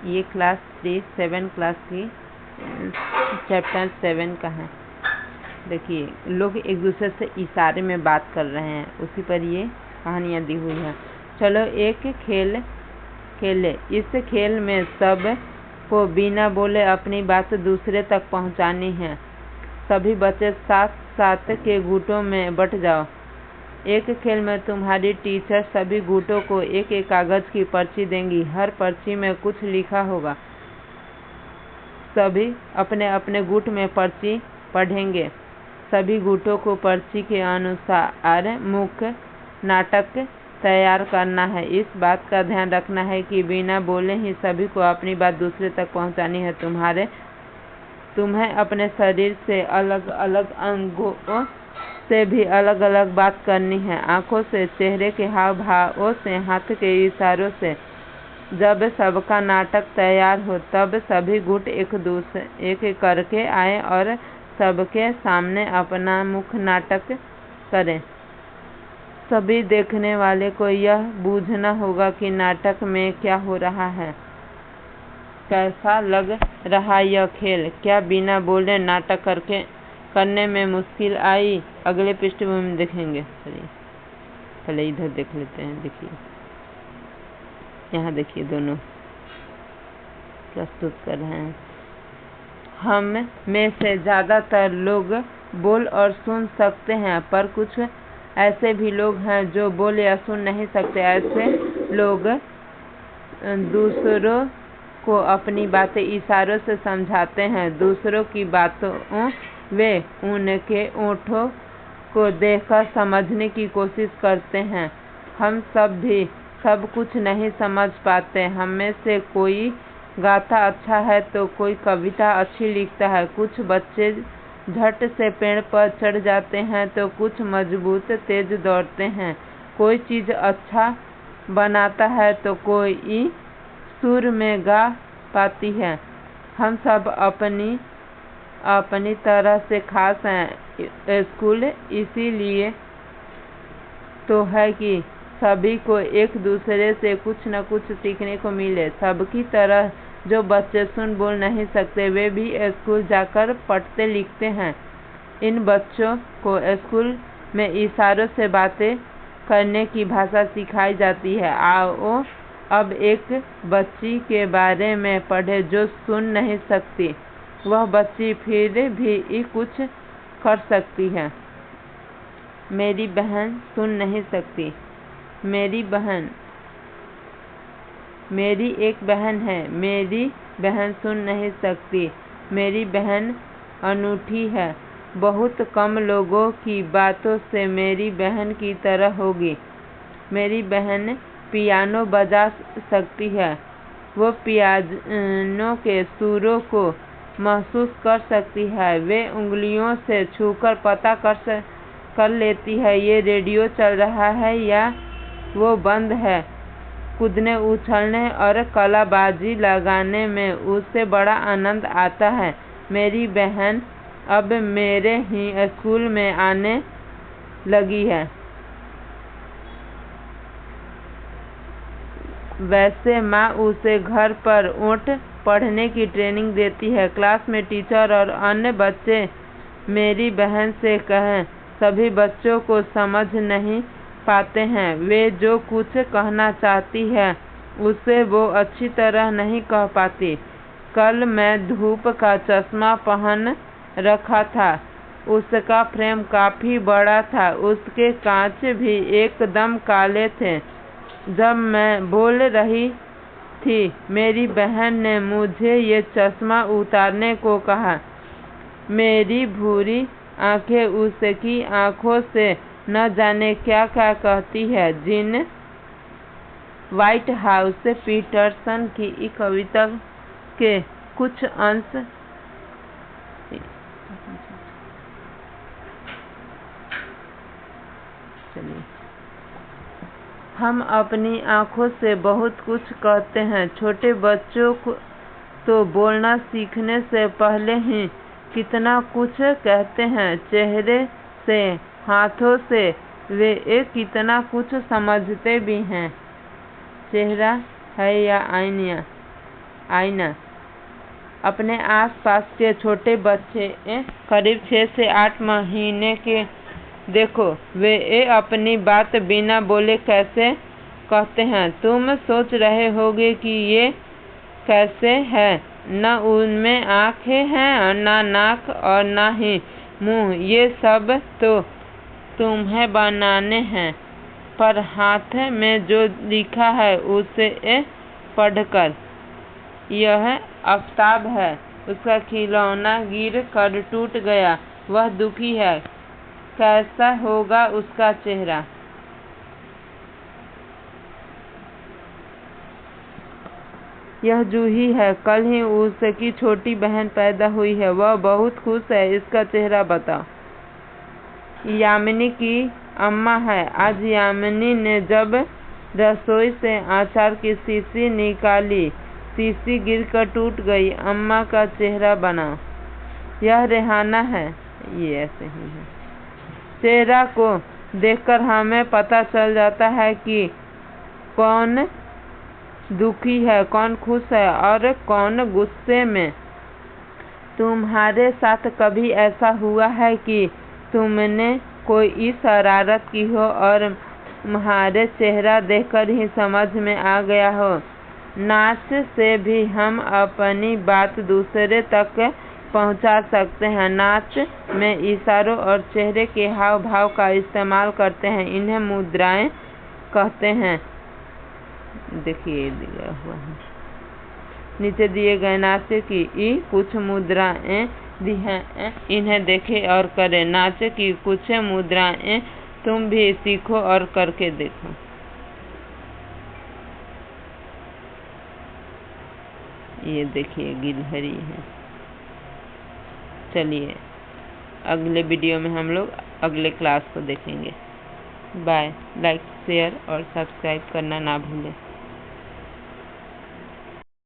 ये class 7 class की chapter 7 का है। देखिए, लोग एक दूसरे से इशारे में बात कर रहे हैं, उसी पर ये कहानियाँ दी हुई हैं। चलो एक खेल खेले। इस खेल में सब को बिना बोले अपनी बात दूसरे तक पहुंचानी है। सभी बच्चे 7-7 के गुटों में बट जाओ। एक खेल में तुम्हारी टीचर सभी गुटों को एक एक कागज की पर्ची देंगी। हर पर्ची में कुछ लिखा होगा। सभी अपने अपने गुट में पर्ची पढ़ेंगे। सभी गुटों को पर्ची के अनुसार मुख्य नाटक तैयार करना है। इस बात का ध्यान रखना है कि बिना बोले ही सभी को अपनी बात दूसरे तक पहुंचानी है। तुम्हें अपने शरीर से अलग अलग अंगों से भी अलग अलग बात करनी है। आंखों से, चेहरे के हाव भावों से, हाथ के इशारों से। जब सबका नाटक तैयार हो तब सभी गुट एक एक करके आए और सबके सामने अपना मुख्य नाटक करें। सभी देखने वाले को यह बूझना होगा कि नाटक में क्या हो रहा है। कैसा लग रहा यह खेल? क्या बिना बोले नाटक करने में मुश्किल आई? अगले पृष्ठभूमि में देखेंगे। चलिए पहले इधर देख लेते हैं। देखिए, यहाँ देखिए, दोनों प्रस्तुत कर रहे हैं। हम में से ज़्यादातर लोग बोल और सुन सकते हैं, पर कुछ ऐसे भी लोग हैं जो बोल या सुन नहीं सकते। ऐसे लोग दूसरों को अपनी बातें इशारों से समझाते हैं। दूसरों की बातों वे उनके ओठों को देखकर समझने की कोशिश करते हैं। हम सब भी सब कुछ नहीं समझ पाते। हम में से कोई गाता अच्छा है तो कोई कविता अच्छी लिखता है। कुछ बच्चे झट से पेड़ पर चढ़ जाते हैं तो कुछ मजबूत तेज दौड़ते हैं। कोई चीज़ अच्छा बनाता है तो कोई सुर में गा पाती है। हम सब अपनी तरह से खास हैं। स्कूल इसीलिए तो है कि सभी को एक दूसरे से कुछ न कुछ सीखने को मिले। सबकी तरह जो बच्चे सुन बोल नहीं सकते वे भी स्कूल जाकर पढ़ते लिखते हैं। इन बच्चों को स्कूल में इशारों से बातें करने की भाषा सिखाई जाती है। आओ अब एक बच्ची के बारे में पढ़े जो सुन नहीं सकती। वह बच्ची फिर भी कुछ कर सकती है। मेरी बहन सुन नहीं सकती। मेरी एक बहन है। मेरी बहन सुन नहीं सकती। मेरी बहन अनूठी है। बहुत कम लोगों की बातों से मेरी बहन की तरह होगी। मेरी बहन पियानो बजा सकती है। वो पियानो के सुरों को महसूस कर सकती है। वे उंगलियों से छूकर पता कर लेती है ये रेडियो चल रहा है या वो बंद है। कूदने, उछलने और कलाबाजी लगाने में उसे बड़ा आनंद आता है। मेरी बहन अब मेरे ही स्कूल में आने लगी है। वैसे माँ उसे घर पर ओठ पढ़ने की ट्रेनिंग देती है। क्लास में टीचर और अन्य बच्चे मेरी बहन से कहें। सभी बच्चों को समझ नहीं पाते हैं। वे जो कुछ कहना चाहती है उसे वो अच्छी तरह नहीं कह पाती। कल मैं धूप का चश्मा पहन रखा था। उसका फ्रेम काफी बड़ा था। उसके कांच भी एकदम काले थे। जब मैं बोल रही थी मेरी बहन ने मुझे ये चश्मा उतारने को कहा। मेरी भूरी आंखें उसकी आंखों से न जाने क्या क्या कहती है। जिन व्हाइट हाउस पीटरसन की कविता के कुछ अंश हम अपनी आँखों से बहुत कुछ कहते हैं। छोटे बच्चों को तो बोलना सीखने से पहले ही कितना कुछ कहते हैं। चेहरे से, हाथों से वे कितना कुछ समझते भी हैं। चेहरा है या आईना, आईना। अपने आसपास के छोटे बच्चे करीब 6 से 8 महीने के देखो, वे अपनी बात बिना बोले कैसे कहते हैं। तुम सोच रहे होगे कि ये कैसे है, न उनमें आँखें हैं, न नाक और न ही मुंह। ये सब तो तुम्हें बनाने हैं, पर हाथ में जो लिखा है उसे पढ़कर। यह आफताब है, उसका खिलौना गिर कर टूट गया, वह दुखी है, कैसा होगा उसका चेहरा। यह जूही है, कल ही उसकी छोटी बहन पैदा हुई है, वह बहुत खुश है, इसका चेहरा बताओ। यामिनी की अम्मा है, आज यामिनी ने जब रसोई से अचार की शीशी निकाली, शीशी गिरकर टूट गई, अम्मा का चेहरा बनाओ। यह रेहाना है, ये ऐसे ही है। चेहरा को देखकर हमें पता चल जाता है कि कौन दुखी है, कौन खुश है और कौन गुस्से में। तुम्हारे साथ कभी ऐसा हुआ है कि तुमने कोई शरारत की हो और तुम्हारे चेहरा देखकर ही समझ में आ गया हो। नाच से भी हम अपनी बात दूसरे तक पहुंचा सकते हैं। नाच में इशारों और चेहरे के हाव भाव का इस्तेमाल करते हैं, इन्हें मुद्राएं कहते हैं। देखिए दिया हुआ है नीचे दिए गए नाच की कुछ मुद्राएं दी हैं, इन्हें देखें और करें। नाच की कुछ मुद्राएं तुम भी सीखो और करके देखो। ये देखिए गिलहरी है। चलिए अगले वीडियो में हम लोग अगले क्लास को देखेंगे। बाय। लाइक शेयर और सब्सक्राइब करना ना भूलें।